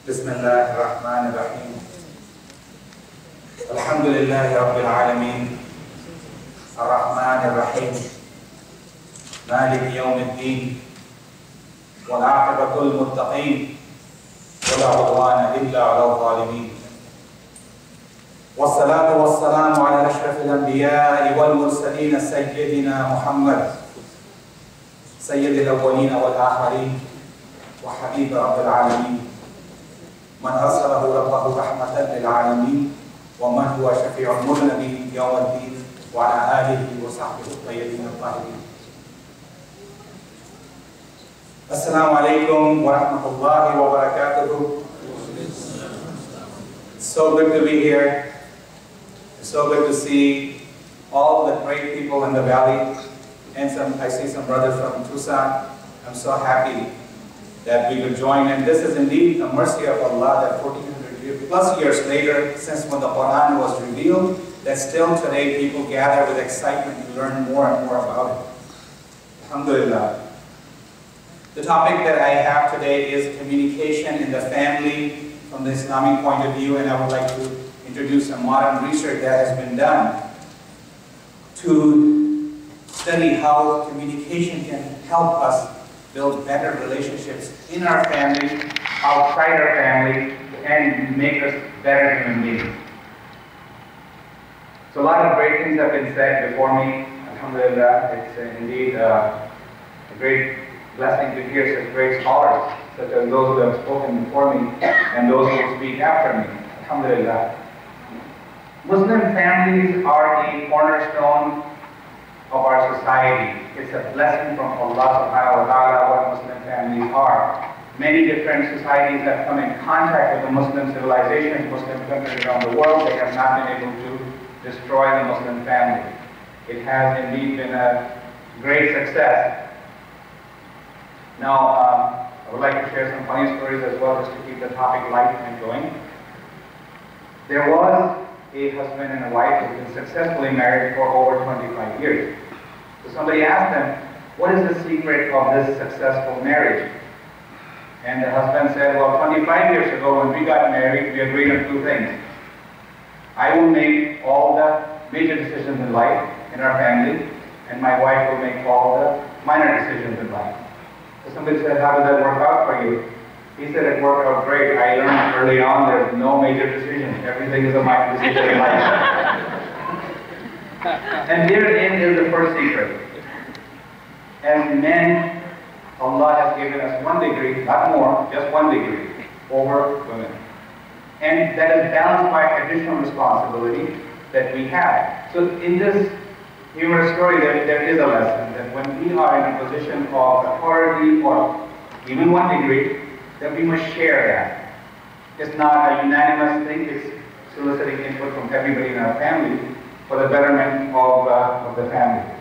بسم الله الرحمن الرحيم الحمد لله رب العالمين الرحمن الرحيم مالك يوم الدين والعاقبة للمتقين ولا عدوان إلا على الظالمين والصلاة والسلام على أشرف الأنبياء والمرسلين سيدنا محمد سيد الأولين والآخرين وحبيب رب العالمين من أرسله ربه رحمة للعالمين ومن هو شفيع المذنبين يوم الدين وعلى آله وصحبه الطيبين الطاهرين. السلام عليكم ورحمة الله وبركاته. It's so good to be here. It's so good to see all the great people in the valley, and I see some brothers from Tucson. I'm so happy that we could join, and this is indeed a mercy of Allah that 1400 plus years later, since when the Quran was revealed, that still today people gather with excitement to learn more and more about it. Alhamdulillah. The topic that I have today is communication in the family from the Islamic point of view, and I would like to introduce some modern research that has been done to study how communication can help us build better relationships in our family, outside our family, and make us better human beings. So a lot of great things have been said before me. Alhamdulillah, it's indeed a great blessing to hear such great scholars, such as those who have spoken before me and those who will speak after me. Alhamdulillah. Muslim families are the cornerstone of our society. It's a blessing from Allah subhanahu wa ta'ala what Muslim families are. Many different societies have come in contact with the Muslim civilization, Muslim countries around the world. They have not been able to destroy the Muslim family. It has indeed been a great success. Now, I would like to share some funny stories as well, just to keep the topic light and going. There was a husband and a wife who have been successfully married for over 25 years. So somebody asked them, what is the secret of this successful marriage? And the husband said, well, 25 years ago when we got married, we agreed on two things. I will make all the major decisions in life, in our family, and my wife will make all the minor decisions in life. So somebody said, how did that work out for you? He said it worked out great. I learned early on there's no major decision. Everything is a minor decision in life. And herein is the first secret. As men, Allah has given us 1 degree, not more, just 1 degree, over women. And that is balanced by additional responsibility that we have. So in this humorous story, there is a lesson that when we are in a position of authority or even 1 degree, that we must share that. It's not a unanimous thing, it's soliciting input from everybody in our family for the betterment of the family.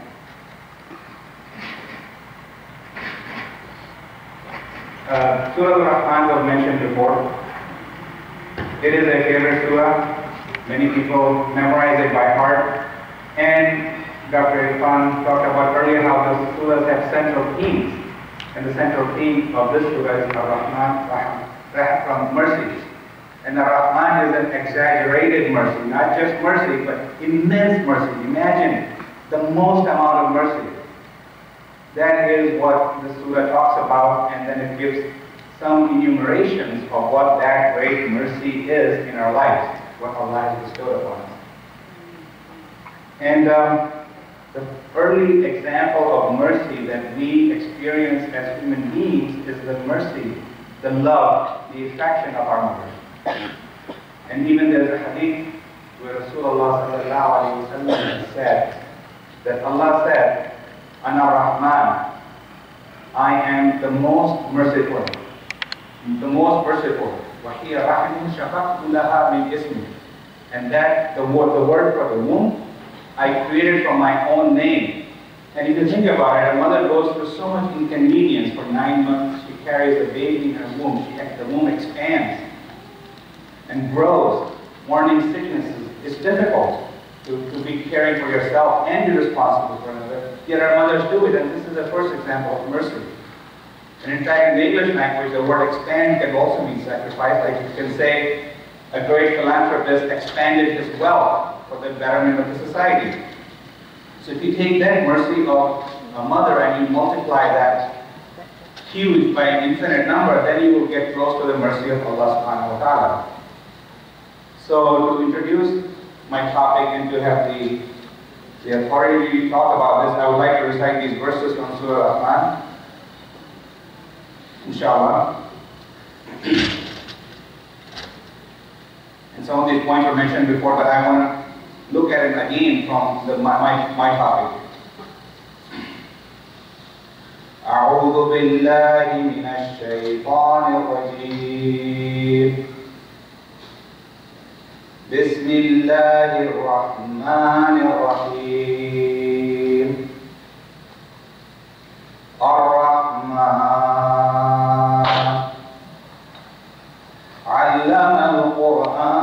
Surah Al-Rahman was mentioned before. It is a favorite surah. Many people memorize it by heart. And Dr. Irfan talked about earlier how the surahs have central themes. And the central theme of this surah is Ar-Rahman, from mercy. And Ar-Rahman is an exaggerated mercy, not just mercy, but immense mercy. Imagine the most amount of mercy. That is what the surah talks about, and then it gives some enumerations of what that great mercy is in our lives, what Allah has bestowed upon us. And the early example of mercy that we experience as human beings is the mercy, the love, the affection of our mothers. And even there's a hadith where Rasulullah sallallahu alayhi wa sallam said that Allah said, Ana Rahman, I am the most merciful, the most merciful. وَهِيَ رَحْمٌ شَقَقْتُ لَهَا مِنْ إِسْمِي. And that the word for the womb, I created from my own name. And if you think about it, a mother goes through so much inconvenience for 9 months. She carries a baby in her womb. The womb expands and grows, warning sicknesses. It's difficult to be caring for yourself and be responsible for another. Yet our mothers do it, and this is the first example of mercy. And in fact, in the English language, the word expand can also mean sacrifice. Like you can say, a great philanthropist expanded his wealth for the betterment of the society. So if you take that mercy of a mother and you multiply that huge by an infinite number, then you will get close to the mercy of Allah subhanahu wa ta'ala. So to introduce my topic and to have the authority to talk about this, I would like to recite these verses from Surah Rahman, inshallah. And some of these points were mentioned before, but I want to look at it again from my topic. أعوذ بالله من الشيطان الرجيم بسم الله الرحمن الرحيم الرحمن علم القرآن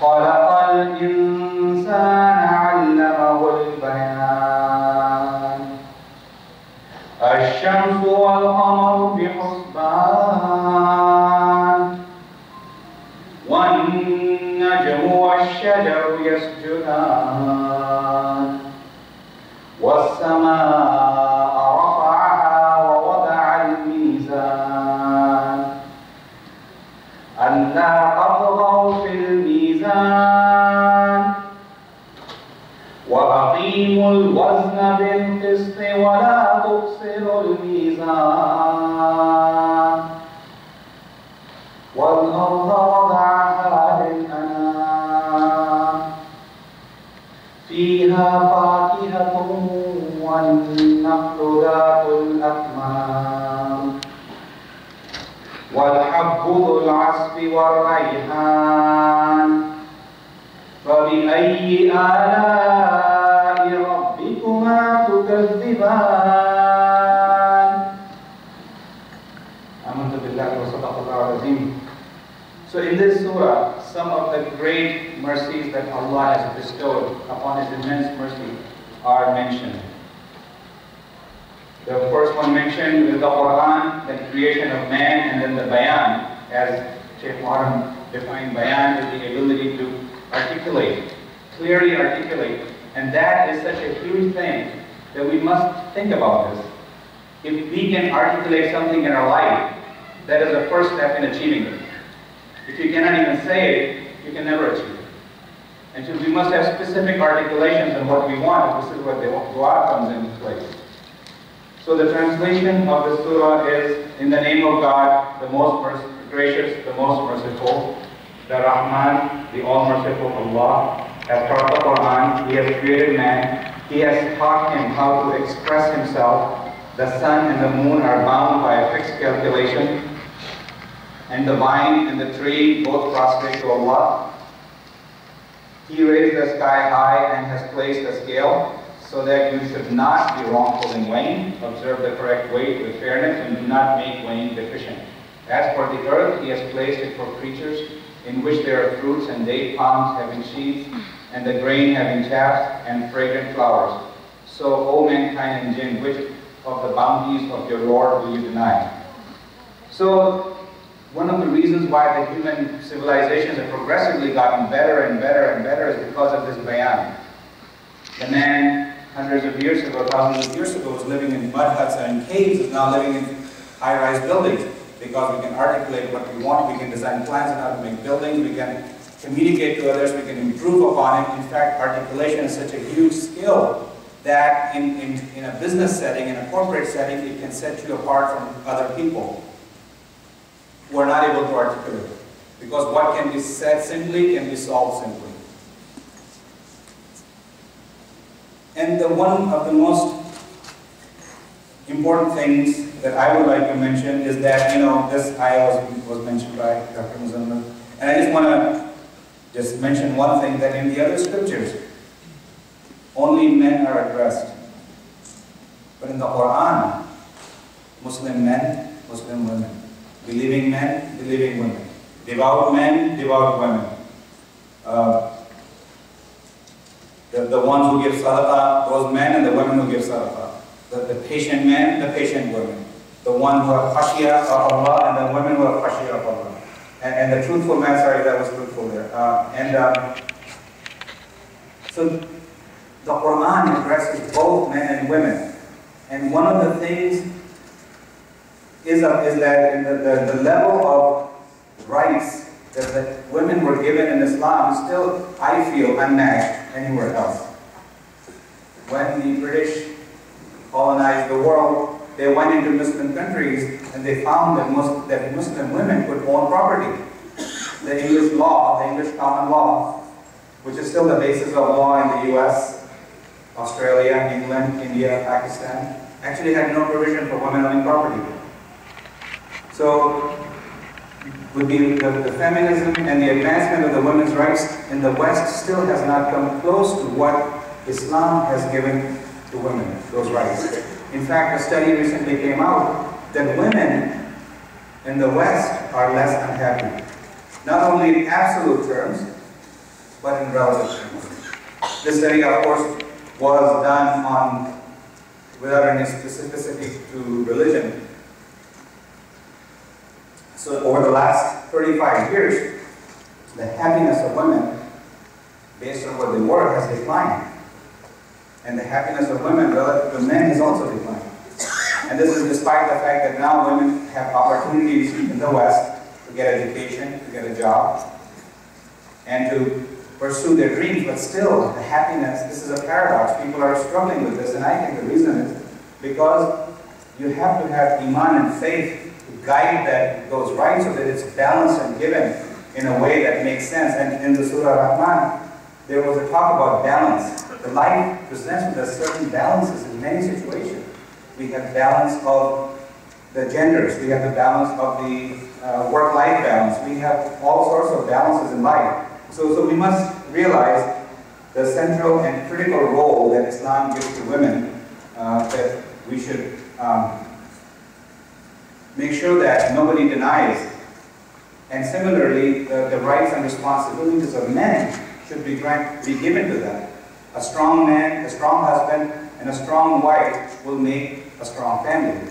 خلق الإنسان علمه البيان الشمس والقمر بحسبان والنجم والشجر يسجدان والسماء رفعها ووضع الميزان ألا تطغوا في الميزان وأقيموا الوزن بالقسط ولا تخسروا الميزان والأرض وضعها للأنام فيها فاكهة والنخل ذات الأكمام والحب ذو العصف والريحان فبأي آلاء ربكما تكذبان آمنت بالله وصدق الله العظيم. So in this surah, some of the great mercies that Allah has bestowed upon His immense mercy are mentioned. The first one mentioned is the Quran, the creation of man, and then the bayan, as Shaykh Muharram defined bayan, is the ability to articulate, clearly articulate. And that is such a huge thing that we must think about this. If we can articulate something in our life, that is the first step in achieving it. If you cannot even say it, you can never achieve it. And so we must have specific articulations on what we want. This is where the dua comes into place. So the translation of the surah is, in the name of God, the most gracious, the most merciful, the Rahman, the all-merciful Allah, has taught the Quran. He has created man. He has taught him how to express himself. The sun and the moon are bound by a fixed calculation. And the vine and the tree both prostrate to Allah. He raised the sky high and has placed a scale so that you should not be wrongful in weighing. Observe the correct weight with fairness and do not make weighing deficient. As for the earth, He has placed it for creatures in which there are fruits and date palms having sheaths, and the grain having chaff and fragrant flowers. So, O mankind and jinn, which of the bounties of your Lord will you deny? So, one of the reasons why the human civilizations have progressively gotten better and better and better is because of this bayan. The man, hundreds of years ago, thousands of years ago, was living in mud huts and in caves, is now living in high-rise buildings. Because we can articulate what we want, we can design plans on how to make buildings, we can communicate to others, we can improve upon it. In fact, articulation is such a huge skill that in a business setting, in a corporate setting, it can set you apart from other people who are not able to articulate. Because what can be said simply can be solved simply. And one of the most important things that I would like to mention is that, this ayah was mentioned by Dr. Muzammil. And I just want to mention one thing, that in the other scriptures, only men are addressed. But in the Quran, Muslim men, Muslim women. Believing men, believing women. Devout men, devout women. The ones who give sadaqah, those men, and the women who give sadaqah. the patient men, the patient women. The one who have khashiyah of Allah and the women who have khashiyah of Allah. And the truthful man, sorry, that was truthful there. So the Quran addresses both men and women. And one of the things is that in the level of rights that women were given in Islam is still, I feel, unmatched anywhere else. When the British colonized the world, they went into Muslim countries and they found that Muslim women could own property. The English law, the English common law, which is still the basis of law in the US, Australia, England, India, Pakistan, actually had no provision for women owning property. So, with the feminism and the advancement of the women's rights in the West still has not come close to what Islam has given to women, those rights. In fact, a study recently came out that women in the West are less unhappy. Not only in absolute terms, but in relative terms. This study, of course, was done without any specificity to religion. So over the last 35 years, the happiness of women, based on what they were, has declined. And the happiness of women relative to men has also declined. And this is despite the fact that now women have opportunities in the West to get education, to get a job, and to pursue their dreams, but still, the happiness, this is a paradox. People are struggling with this, and I think the reason is because you have to have iman and faith to guide those rights so that it's balanced and given in a way that makes sense. And in the Surah Rahman, there was a talk about balance. The life presents with us certain balances in many situations. We have balance of the genders, we have the balance of the work-life balance, we have all sorts of balances in life. So we must realize the central and critical role that Islam gives to women, that we should make sure that nobody denies. And similarly, the rights and responsibilities of men should be given to them. A strong man, a strong husband, and a strong wife will make a strong family.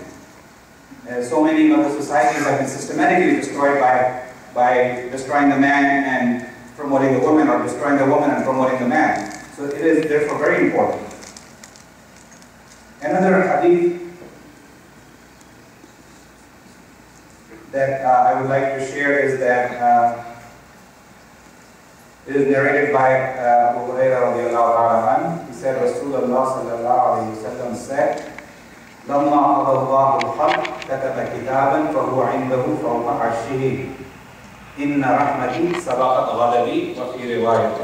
So many of the societies have been systematically destroyed by destroying the man and promoting the woman, or destroying the woman and promoting the man. So it is therefore very important. Another hadith that I would like to share is that it is narrated by Abu Hurairah radiallahu ta'ala anhu. He said, Rasulullah sallallahu alayhi wa sallam said, لما قضى الله الخلق كتب كتابا فهو عنده فوق عرشه إن رحمتي سبقت غضبي وفي رواية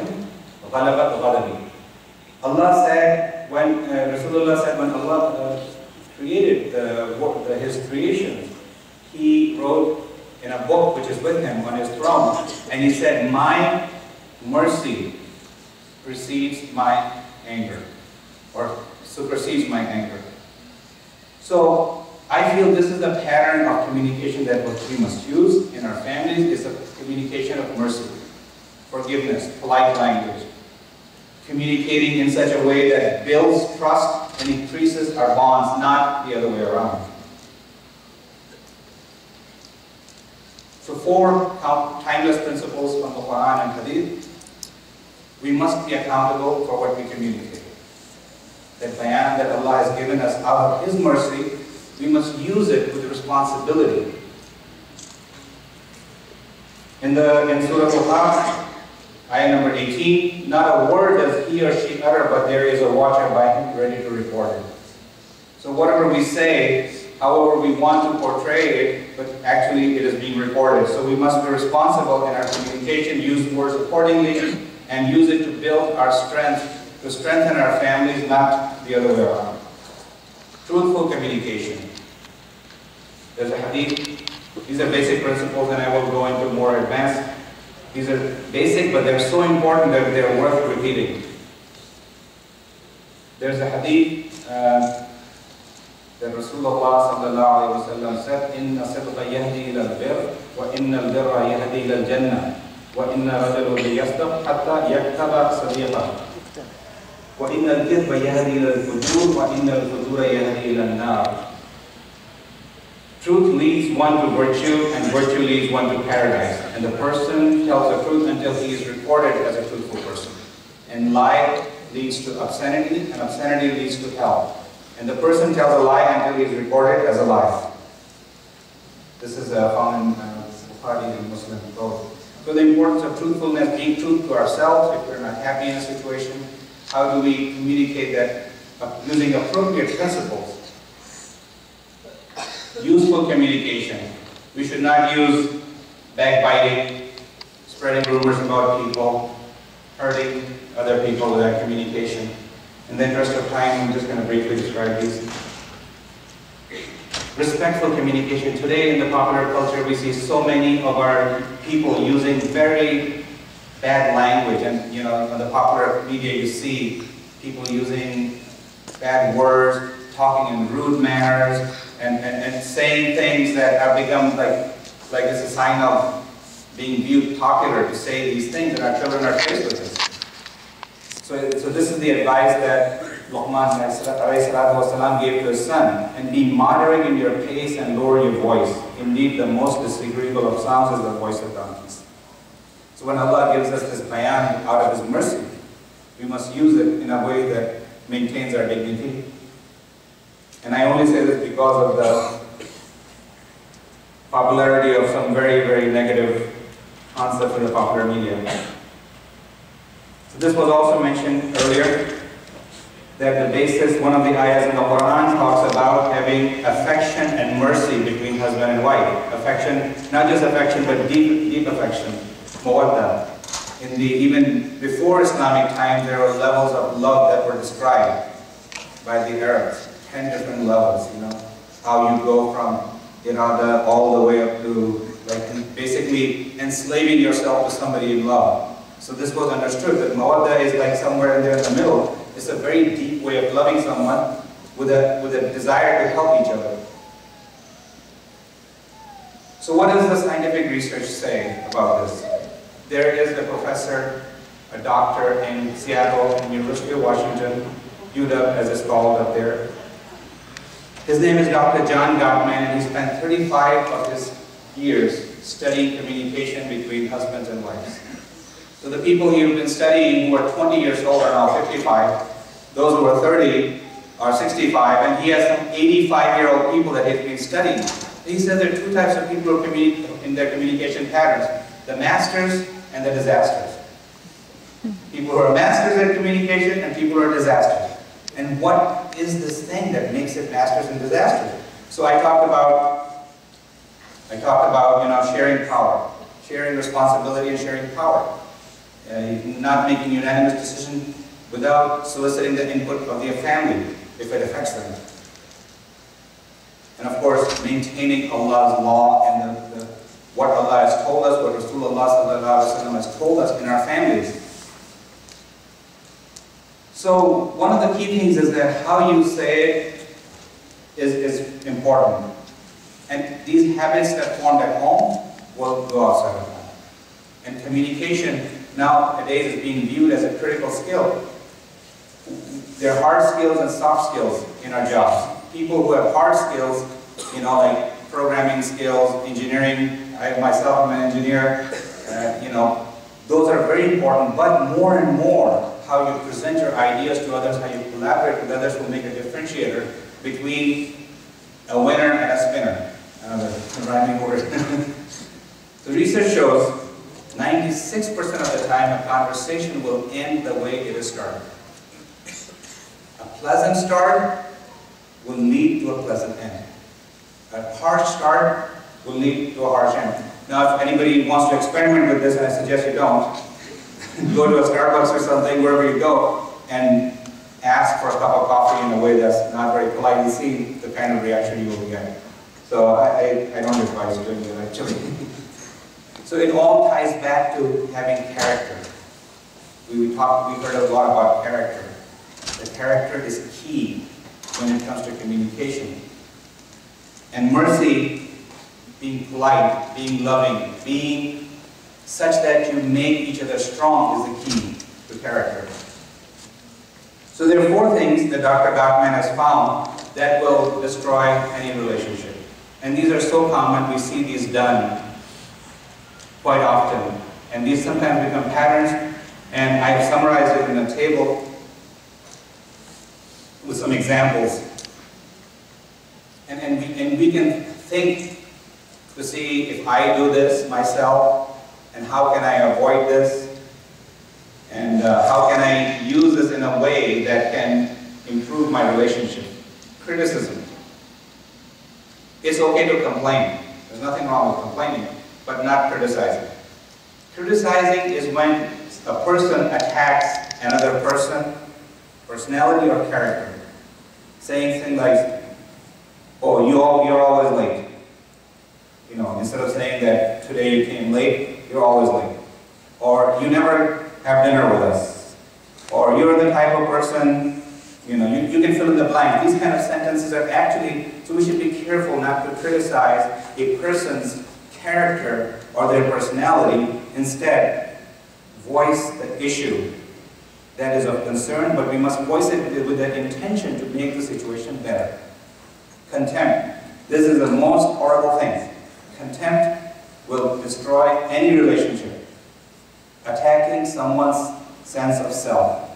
غلبت غضبي. Allah said, Rasulullah said, when Allah created His creation, He wrote in a book which is with Him on His throne, and He said, my mercy precedes my anger, or supersedes my anger. So I feel this is the pattern of communication that we must use in our families, is a communication of mercy, forgiveness, polite language, communicating in such a way that builds trust and increases our bonds, not the other way around. So 4 timeless principles from the Quran and Hadith. We must be accountable for what we communicate. That bayan that Allah has given us out of His mercy, we must use it with responsibility. In Surah Al-Hajj, ayah number 18, not a word does he or she utter, but there is a watcher by him ready to record it. So whatever we say, however we want to portray it, but actually it is being recorded. So we must be responsible in our communication, use words accordingly, and use it to build our strength, to strengthen our families, not the other way around. Truthful communication. There's a hadith. These are basic principles, and I will go into more advanced. These are basic, but they're so important that they're worth repeating. There's a hadith that Rasulullah sallallahu alaihi wasallam said, "Inna sidqa yahdi ila al-birr, wa inna al-birra yahdi ila al-jannah, wa inna rajulun yasdaq hatta yaktaba sadiqah." وَإِنَّ الْكِذْبَ يَهْدِي إِلَى الْفُجُورِ وَإِنَّ الْفُجُورَ يَهْدِي إِلَى النَّارِ. Truth leads one to virtue, and virtue leads one to paradise. And the person tells the truth until he is recorded as a truthful person. And lie leads to obscenity, and obscenity leads to hell. And the person tells a lie until he is recorded as a lie. This is found in Bukhari and Muslim both. So the importance of truthfulness, being true to ourselves if we're not happy in a situation. How do we communicate that using appropriate principles? Useful communication. We should not use backbiting, spreading rumors about people, hurting other people with our communication. In the interest of time, I'm just going to briefly describe these. Respectful communication. Today in the popular culture, we see so many of our people using very bad language. And you know, on the popular media, you see people using bad words, talking in rude manners, and saying things that have become like it's a sign of being viewed popular to say these things, and our children are faced with this. So this is the advice that Luqman gave to his son. And be moderate in your pace and lower your voice. Indeed, the most disagreeable of sounds is the voice of donkeys. So when Allah gives us this bayan out of His mercy, we must use it in a way that maintains our dignity. And I only say this because of the popularity of some very, very negative concepts in the popular media. So this was also mentioned earlier, that the basis, one of the ayahs in the Quran talks about having affection and mercy between husband and wife. Affection, not just affection, but deep affection, mawadda. Even before Islamic times, there were levels of love that were described by the Arabs. 10 different levels, you know, how you go from irada all the way up to like basically enslaving yourself to somebody in love. So this was understood that mawadda is like somewhere in there in the middle. It's a very deep way of loving someone with a desire to help each other. So what does the scientific research say about this? There is a professor, a doctor in Seattle, University of Washington, UW as it's called up there. His name is Dr. John Gottman, and he spent 35 of his years studying communication between husbands and wives. So the people he's been studying who are 20 years old are now 55. Those who are 30 are 65, and he has some 85-year-old people that he's been studying. He said there are two types of people who in their communication patterns: the masters and the disasters. People who are masters at communication and people who are disasters. And what is this thing that makes it masters and disasters? So I talked about sharing power, sharing responsibility and sharing power. Not making unanimous decision without soliciting the input of their family if it affects them. And of course, maintaining Allah's law and what Allah has told us, what Rasulullah has told us in our families. So one of the key things is that how you say it is important. And these habits that formed at home will go outside of home. And communication nowadays is being viewed as a critical skill. There are hard skills and soft skills in our jobs. People who have hard skills, you know, like programming skills, engineering. I myself am an engineer. You know, those are very important. But more and more, how you present your ideas to others, how you collaborate with others will make a differentiator between a winner and a spinner. The rhyming word. The research shows 96% of the time a conversation will end the way it is started. A pleasant start will lead to a pleasant end. A harsh start will lead to a harsh end. Now, if anybody wants to experiment with this, and I suggest you don't, go to a Starbucks or something, wherever you go, and ask for a cup of coffee in a way that's not very polite and see the kind of reaction you will get. So I don't advise doing it, actually. So it all ties back to having character. We heard a lot about character. The character is key when it comes to communication. And mercy, being polite, being loving, being such that you make each other strong is the key to character. So there are four things that Dr. Gottman has found that will destroy any relationship. And these are so common, we see these done quite often. And these sometimes become patterns, and I've summarized it in a table with some examples. And we can think to see if I do this myself, and how can I avoid this, and how can I use this in a way that can improve my relationship. Criticism. It's okay to complain. There's nothing wrong with complaining, but not criticizing. Criticizing is when a person attacks another person, personality or character. Saying things like, oh, you're always late. You know, instead of saying that today you came late, you're always late. Or you never have dinner with us. Or you're the type of person, you know, you can fill in the blank. These kind of sentences are actually, so we should be careful not to criticize a person's character or their personality. Instead, voice the issue that is of concern, but we must voice it with the intention to make the situation better. Contempt. This is the most horrible thing. Contempt will destroy any relationship. Attacking someone's sense of self.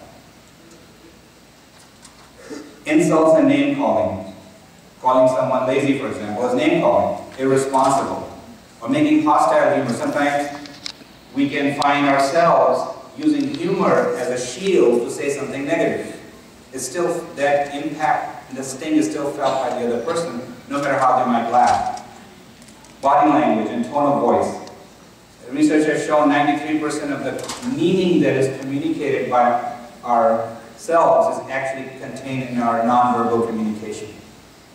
Insults and name calling. Calling someone lazy, for example, is name calling. Irresponsible. Or making hostile humor. Sometimes we can find ourselves using humor as a shield to say something negative. It's still, that impact and the sting is still felt by the other person, no matter how they might laugh. Body language and tone of voice. Research has shown 93% of the meaning that is communicated by ourselves is actually contained in our nonverbal communication.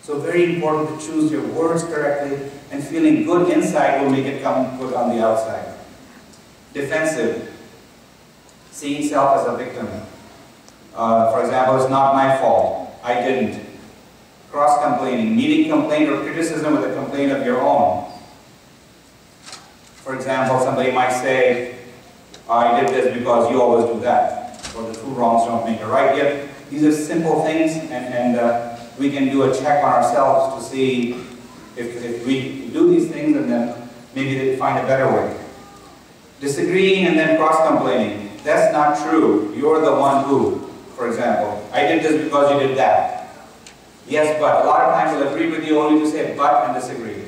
So very important to choose your words correctly, and feeling good inside will make it come good on the outside. Defensive. Seeing self as a victim. For example, it's not my fault. I didn't. Cross-complaining. Meeting complaint or criticism with a complaint of your own. For example, somebody might say, I did this because you always do that. Or the two wrongs don't make a right. Yet these are simple things, and we can do a check on ourselves to see if we do these things, and then maybe they find a better way. Disagreeing and then cross-complaining. That's not true. You're the one who, for example, I did this because you did that. Yes, but. A lot of times we'll agree with you only to say but and disagree.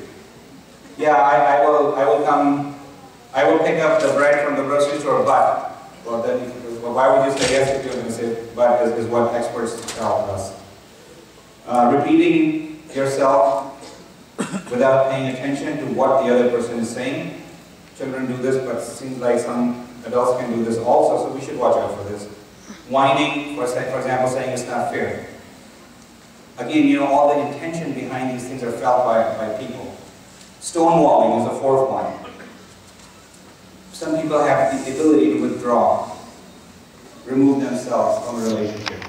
Yeah, I will pick up the bread from the grocery store, but. Well, then, why would you say yes if you're going to say but is what experts tell us. Repeating yourself without paying attention to what the other person is saying. Children do this, but it seems like some adults can do this also, so we should watch out for this. Whining, for example, saying it's not fair. Again, you know, all the intention behind these things are felt by people. Stonewalling is the fourth one. Some people have the ability to withdraw, remove themselves from a relationship.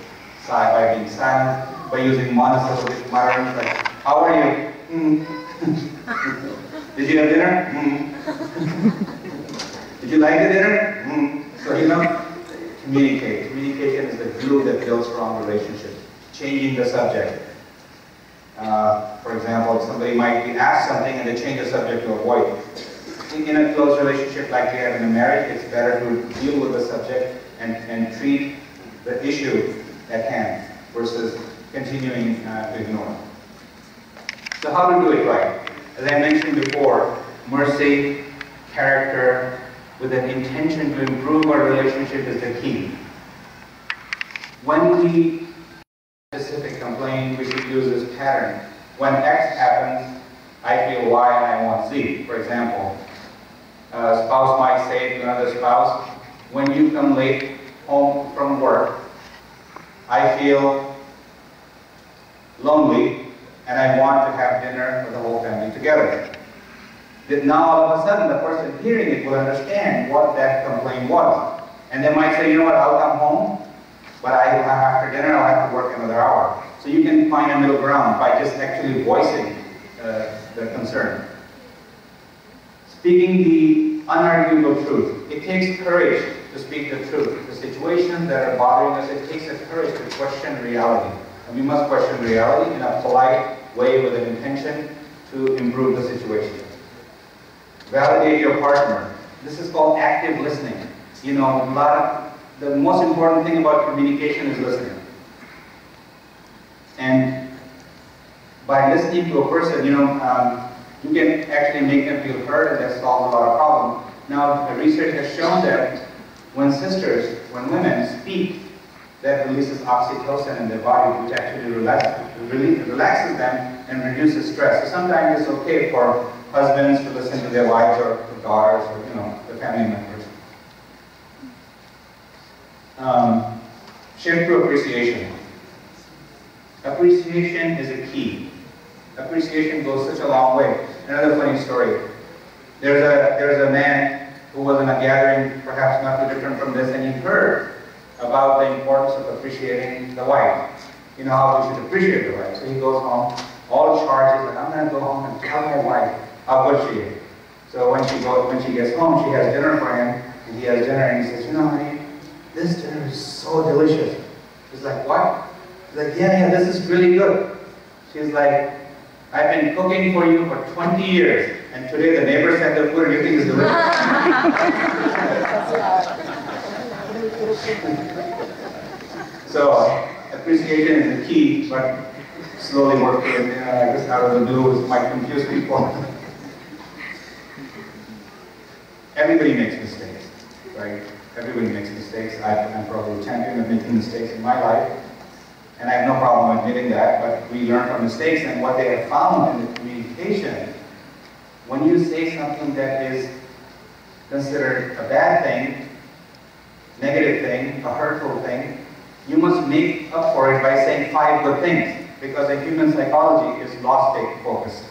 By being silent, by using monosyllabic mutterings like, how are you? Did you have dinner? Did you like the dinner? So, you know, communicate. Communication is the glue that builds strong relationships. Changing the subject. For example, somebody might be asked something and they change the subject to avoid. In a close relationship like we have in a marriage, it's better to deal with the subject and treat the issue at hand versus continuing to ignore it. So how to do it right? As I mentioned before, mercy, character, with an intention to improve our relationship is the key. When we specific complaint, we should use this pattern. When X happens, I feel Y and I want Z. For example, a spouse might say to another spouse, when you come late home from work, I feel lonely and I want to have dinner with the whole family together. Now all of a sudden the person hearing it will understand what that complaint was. And they might say, you know what, I'll come home, but after dinner I'll have to work another hour. So you can find a middle ground by just actually voicing the concern. Speaking the unarguable truth. It takes courage to speak the truth. The situations that are bothering us, it takes a courage to question reality. And we must question reality in a polite way with an intention to improve the situation. Validate your partner. This is called active listening. You know, the most important thing about communication is listening. And by listening to a person, you can actually make them feel heard, and that solves a lot of problems. Now, the research has shown that when women speak, that releases oxytocin in their body, which actually relaxes them and reduces stress. So sometimes it's okay for husbands to listen to their wives or to daughters or the family members. Shift to appreciation. Appreciation is a key. Appreciation goes such a long way. Another funny story. There's a man who was in a gathering, perhaps not too different from this, and he heard about the importance of appreciating the wife. You know how we should appreciate the wife. So he goes home, all charged, he's like, I'm going to go home and tell my wife how good she is. So when she gets home, she has dinner for him, and he has dinner, and he says, honey, this dinner is so delicious. He's like, what? He's like, yeah, this is really good. She's like, I've been cooking for you for 20 years, and today the neighbor sent the food and you think it's delicious. So, appreciation is the key, but slowly work through it. Just out of the blue, it might confuse people. Everybody makes mistakes, right? Everybody makes mistakes. I'm probably a champion of making mistakes in my life. And I have no problem admitting that, but we learn from mistakes, and what they have found in the communication, when you say something that is considered a bad thing, negative thing, a hurtful thing, you must make up for it by saying 5 good things, because the human psychology is loss-based focused.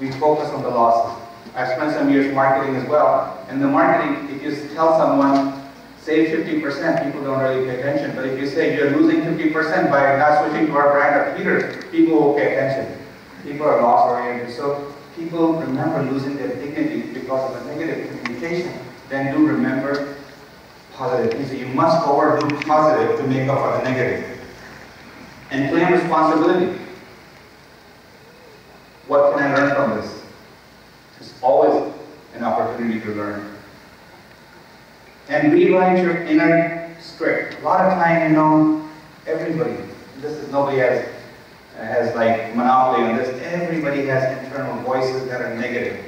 We focus on the losses. I've spent some years marketing as well, and the marketing, if you tell someone, save 50%, people don't really pay attention. But if you say you're losing 50% by not switching to our brand of heaters, people will pay attention. People are loss-oriented. So people remember losing their dignity because of a negative communication. Then do remember positive things. So you must overdo positive to make up for the negative. And claim responsibility. What can I learn from this? There's always an opportunity to learn. And rewrite your inner script. A lot of time, everybody, nobody has like monopoly on this. Everybody has internal voices that are negative.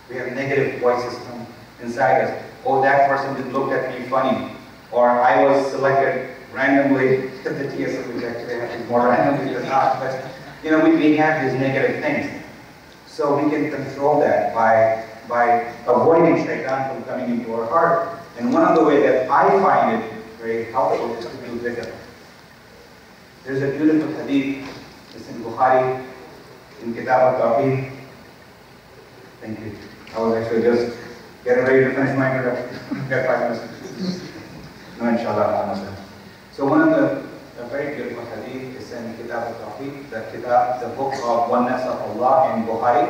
We have negative voices from inside us. Oh, that person did look at me funny. Or I was selected randomly to the TSA, which actually happens more randomly than not. But, we have these negative things. So we can control that by avoiding shaitan from coming into our heart. And one of the ways that I find it very helpful is to do dhikr. There's a beautiful hadith, it's in Bukhari, in Kitab al-Tawheed. Thank you. I was actually just getting ready to finish my introduction. Got 5 minutes. No, inshallah. So one of the very beautiful hadith is in Kitab al-Tawheed, the book of Oneness of Allah in Bukhari,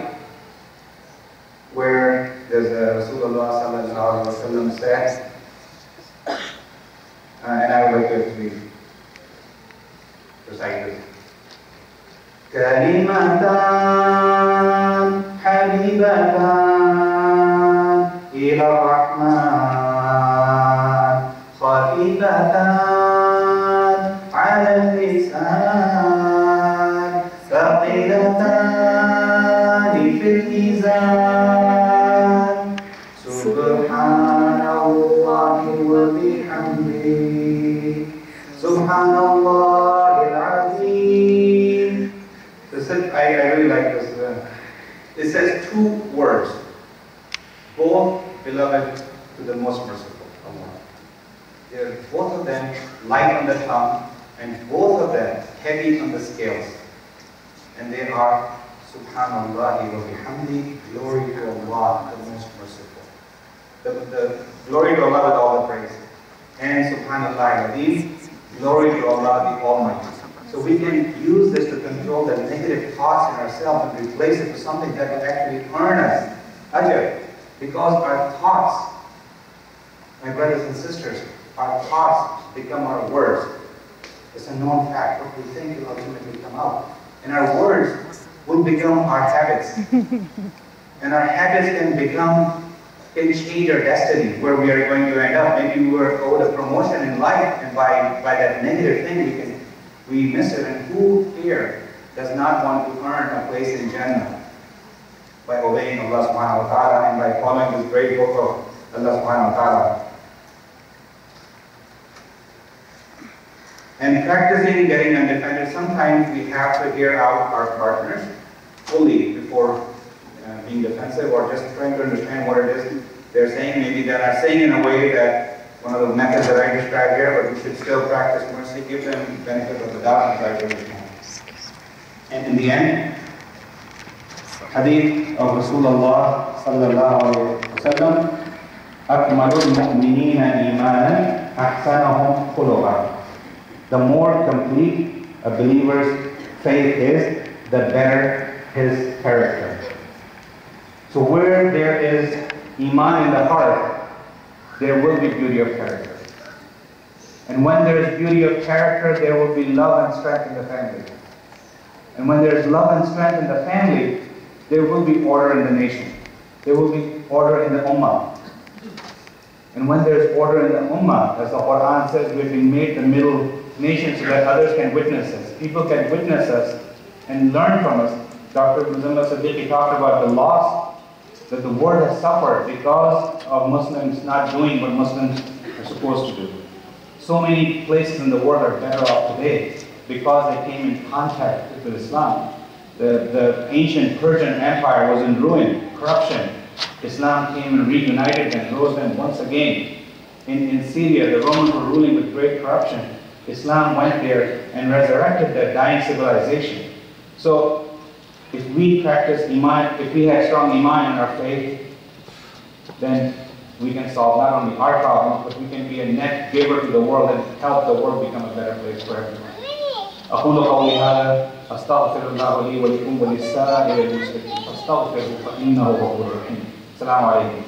where there's a Rasulullah sallallahu alaihi wasallam says, and I would like to recite this. كلمتان حبيبتان إلى الرحمن خفيفتان على اللسان ثقيلتان في الميزان سبحان الله وبحمده سبحان الله العظيم. I really like this. It says 2 words, both beloved to the most merciful Allah. They're both of them light on the tongue, and both of them heavy on the scales. And they are Subhanallah wa bihamdi, glory to Allah, the most merciful. The glory to Allah with all the praise. And Subhanallah al-Azim, glory to Allah the Almighty. So we can use this to control the negative thoughts in ourselves and replace it with something that will actually earn us ajr. Because our thoughts My brothers and sisters, our thoughts become our words. It's a known fact. What we think will ultimately come out. And our words will become our habits. And our habits can change our destiny, where we are going to end up. Maybe we were owed a promotion in life, and by that negative thing we miss it. And who here does not want to earn a place in Jannah by obeying Allah subhanahu wa ta'ala and by following this great book of Allah subhanahu wa ta'ala? And practicing getting undefended, sometimes we have to hear out our partners fully before being defensive, or just trying to understand what it is they're saying. Maybe they are saying in a way that one of the methods that I described here, but we should still practice mercy, give them benefit of the doubt and try to understand. And in the end, hadith of Rasulullah sallallahu alayhi wa sallam, أَكْمَلُ الْمُؤْمِنِينَ إِيمَانًا أَحْسَنَهُمْ خُلُقًا. The more complete a believer's faith is, the better his character. So where there is iman in the heart, there will be beauty of character. And when there is beauty of character, there will be love and strength in the family. And when there is love and strength in the family, there will be order in the nation. There will be order in the ummah. And when there is order in the ummah, as the Quran says, we have been made the middle nation so that others can witness us. People can witness us and learn from us. Dr. Muzammil Siddiqui talked about the loss that the world has suffered because of Muslims not doing what Muslims are supposed to do. So many places in the world are better off today because they came in contact with Islam. The ancient Persian Empire was in ruin, corruption. Islam came and reunited and rose them once again. In Syria, the Romans were ruling with great corruption. Islam went there and resurrected that dying civilization. So, if we practice iman, if we have strong iman in our faith, then we can solve not only our problems, but we can be a net giver to the world and help the world become a better place for everyone. أقول قولي هذا أستغفر الله لي ولكم وللسائر المسلمين فاستغفروه فإنه غفور رحيم. السلام عليكم.